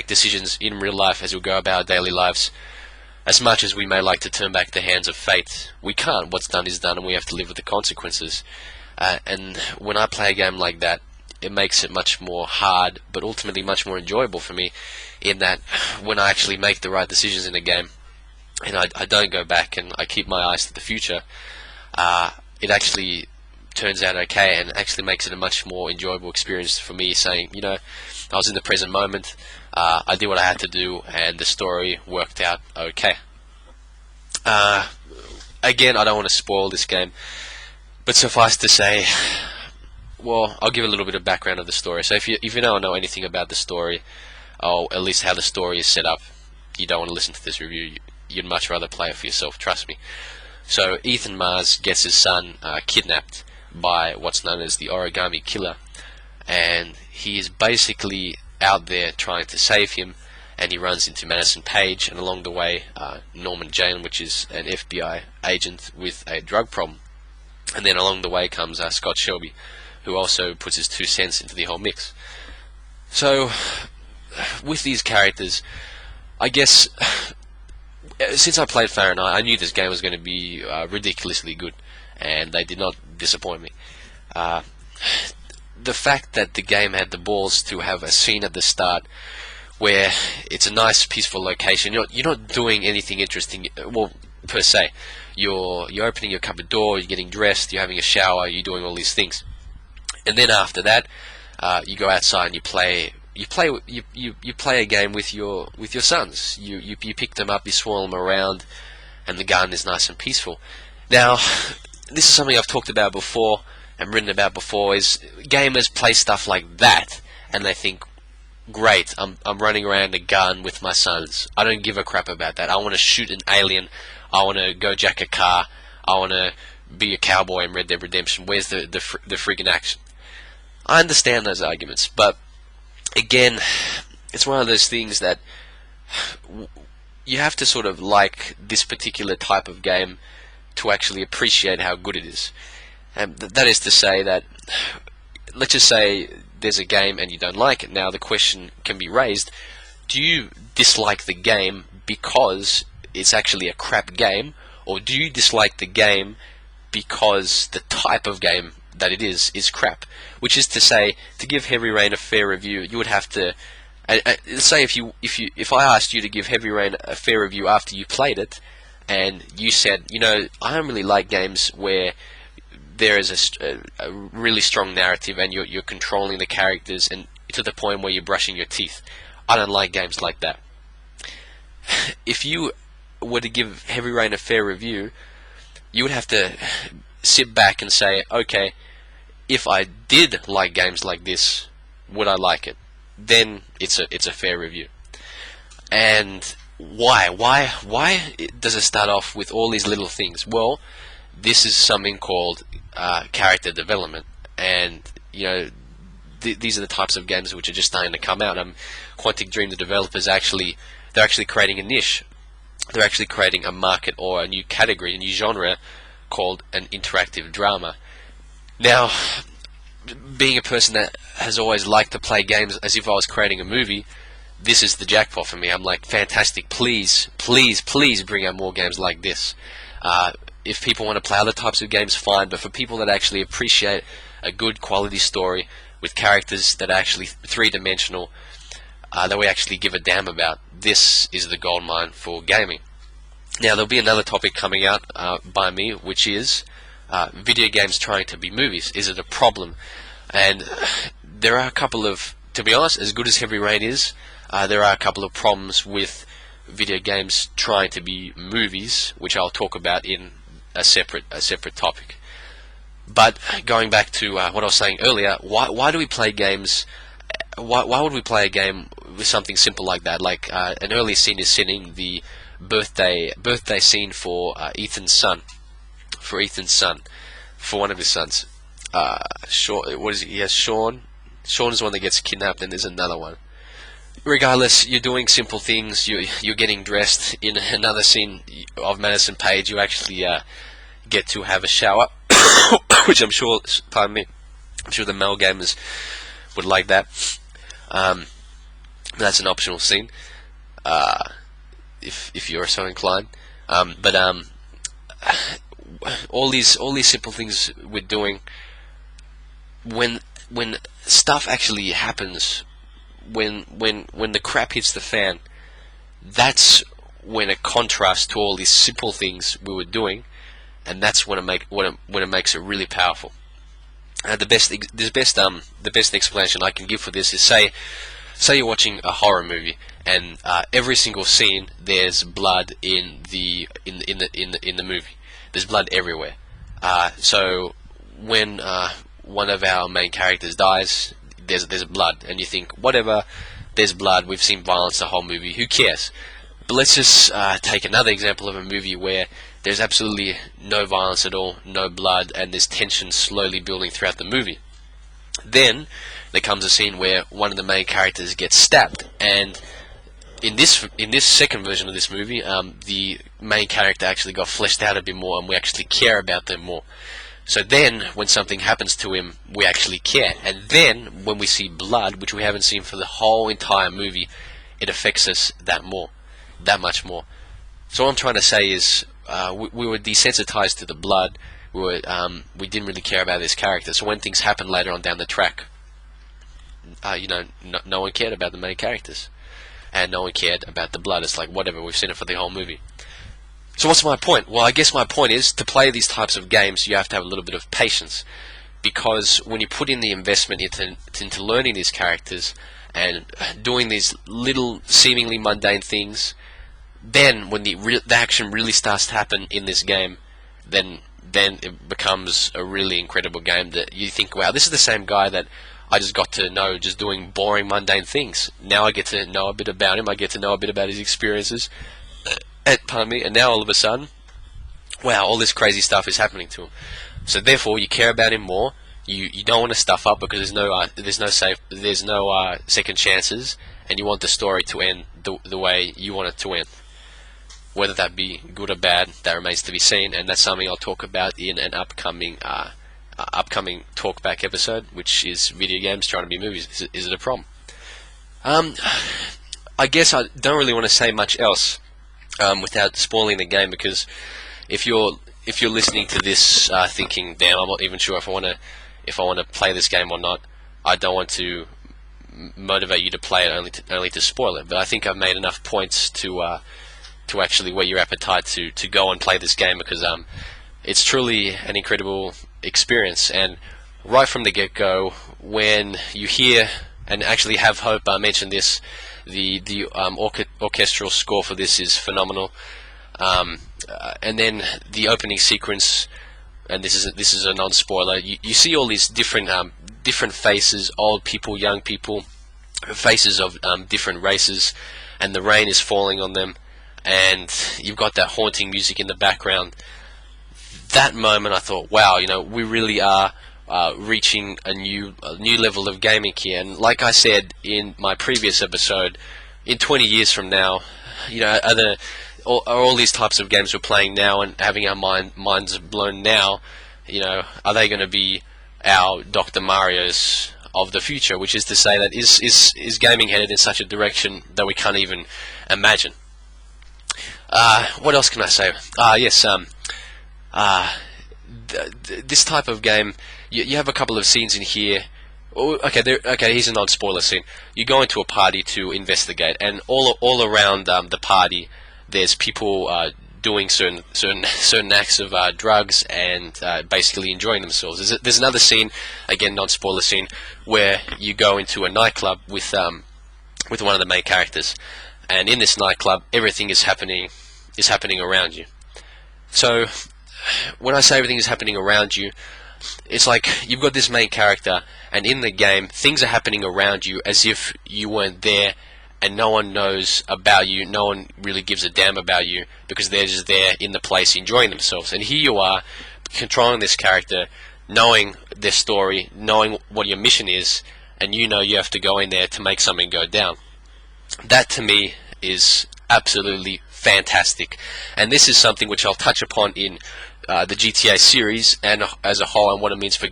decisions in real life as we go about our daily lives. As much as we may like to turn back the hands of fate, we can't. What's done is done, and we have to live with the consequences. And when I play a game like that, it makes it much more hard, but ultimately much more enjoyable for me, in that when I actually make the right decisions in a game, and I don't go back and I keep my eyes to the future, it actually turns out okay, and actually makes it a much more enjoyable experience for me, saying, you know, I was in the present moment, I did what I had to do, and the story worked out okay. Again, I don't want to spoil this game, but suffice to say, well, I'll give a little bit of background of the story. So if you don't know anything about the story, or at least how the story is set up, you don't want to listen to this review. You'd much rather play it for yourself, trust me. So Ethan Mars gets his son kidnapped by what's known as the Origami Killer, and he is basically out there trying to save him, and he runs into Madison Page, and along the way Norman Jane, which is an FBI agent with a drug problem, and then along the way comes Scott Shelby, who also puts his 2 cents into the whole mix. So with these characters, I guess since I played Fahrenheit, I knew this game was going to be ridiculously good, and they did not disappoint me. The fact that the game had the balls to have a scene at the start where it's a nice peaceful location, you're not doing anything interesting, well, per se. You're opening your cupboard door, you're getting dressed, you're having a shower, you're doing all these things, and then after that, you go outside and you play a game with your sons. You pick them up, you swirl them around, and the garden is nice and peaceful. Now, this is something I've talked about before and written about before, is gamers play stuff like that and they think, great, I'm running around a gun with my sons. I don't give a crap about that. I want to shoot an alien. I want to go jack a car. I want to be a cowboy in Red Dead Redemption. Where's the friggin' action? I understand those arguments, but again, it's one of those things that you have to sort of like this particular type of game to actually appreciate how good it is. And that is to say that, let's just say there's a game and you don't like it. Now the question can be raised, do you dislike the game because it's actually a crap game, or do you dislike the game because the type of game that it is crap? Which is to say, to give Heavy Rain a fair review, you would have to say if I asked you to give Heavy Rain a fair review after you played it, and you said, you know, I don't really like games where there is a really strong narrative and you're controlling the characters and to the point where you're brushing your teeth. I don't like games like that. If you were to give Heavy Rain a fair review, you would have to sit back and say, okay, if I did like games like this, would I like it? Then it's a fair review. And why does it start off with all these little things? Well, this is something called character development, and you know, these are the types of games which are just starting to come out. Quantic Dream, the developers, they're actually creating a niche. They're actually creating a market or a new category, a new genre called an interactive drama. Now, being a person that has always liked to play games as if I was creating a movie, this is the jackpot for me. I'm like, fantastic, please bring out more games like this. If people want to play other types of games, fine, but for people that actually appreciate a good quality story with characters that are actually three-dimensional, that we actually give a damn about, this is the goldmine for gaming. Now, there'll be another topic coming out by me, which is video games trying to be movies. Is it a problem? And there are a couple of, to be honest, as good as Heavy Rain is, there are a couple of problems with video games trying to be movies, which I'll talk about in a separate topic. But going back to what I was saying earlier, why do we play games? Why would we play a game with something simple like that? Like an early scene is setting the birthday scene for Ethan's son, for one of his sons. What is it? He has Sean. Sean is the one that gets kidnapped, and there's another one. Regardless, you're doing simple things. You're getting dressed. In another scene of Madison Page, you actually get to have a shower, which I'm sure, pardon me, I'm sure the male gamers would like that. That's an optional scene, if you're so inclined. But all these simple things we're doing, when stuff actually happens, when the crap hits the fan, that's when it contrasts to all these simple things we were doing, and that's when it makes it really powerful. The best explanation I can give for this is, say you're watching a horror movie, and every single scene there's blood in the movie. There's blood everywhere. So when one of our main characters dies, there's blood, and you think, whatever, there's blood. We've seen violence the whole movie. Who cares? But let's just take another example of a movie where there's absolutely no violence at all, no blood, and there's tension slowly building throughout the movie. Then there comes a scene where one of the main characters gets stabbed, and in this second version of this movie, the main character actually got fleshed out a bit more, and we actually care about them more. So then, when something happens to him, we actually care. And then, when we see blood, which we haven't seen for the whole entire movie, it affects us that much more. So what I'm trying to say is, we were desensitized to the blood. We didn't really care about this character. So when things happen later on down the track, no one cared about the main characters, and no one cared about the blood. It's like, whatever, we've seen it for the whole movie. So what's my point? Well, I guess my point is, to play these types of games, you have to have a little bit of patience, because when you put in the investment into learning these characters and doing these little seemingly mundane things, then when the action really starts to happen in this game, then it becomes a really incredible game that you think, wow, this is the same guy that I just got to know just doing boring, mundane things. Now I get to know a bit about him. I get to know a bit about his experiences. And now all of a sudden, wow, all this crazy stuff is happening to him. So therefore, you care about him more. You don't want to stuff up, because there's no second chances, and you want the story to end the way you want it to end. Whether that be good or bad, that remains to be seen, and that's something I'll talk about in an upcoming talkback episode, which is video games trying to be movies. Is it a problem? I guess I don't really want to say much else without spoiling the game, because if you're listening to this thinking, damn, I'm not even sure if I want to play this game or not, I don't want to motivate you to play it only to spoil it. But I think I've made enough points to actually whet your appetite to go and play this game, because it's truly an incredible experience. And right from the get-go, when you hear and actually have Hope mention this, the orchestral score for this is phenomenal. And then the opening sequence, and this is a non-spoiler. You see all these different faces, old people, young people, faces of different races, and the rain is falling on them, and you've got that haunting music in the background. That moment, I thought, wow, we really are reaching a new level of gaming here. And like I said in my previous episode, in 20 years from now, are all these types of games we're playing now and having our minds blown now, are they going to be our Dr. Marios of the future? Which is to say, that is gaming headed in such a direction that we can't even imagine. What else can I say? Yes. This type of game, you have a couple of scenes in here. Okay, here's a non-spoiler scene. You go into a party to investigate, and all around the party, there's people doing certain acts of drugs and basically enjoying themselves. There's another scene, again non-spoiler scene, where you go into a nightclub with one of the main characters, and in this nightclub, everything is happening around you. So when I say everything is happening around you, it's like you've got this main character, and in the game, things are happening around you as if you weren't there, and no one knows about you. No one really gives a damn about you, because they're just there in the place enjoying themselves. And here you are, controlling this character, knowing their story, knowing what your mission is, and you have to go in there to make something go down. That to me is absolutely fantastic, and this is something which I'll touch upon in the GTA series and as a whole, and what it means for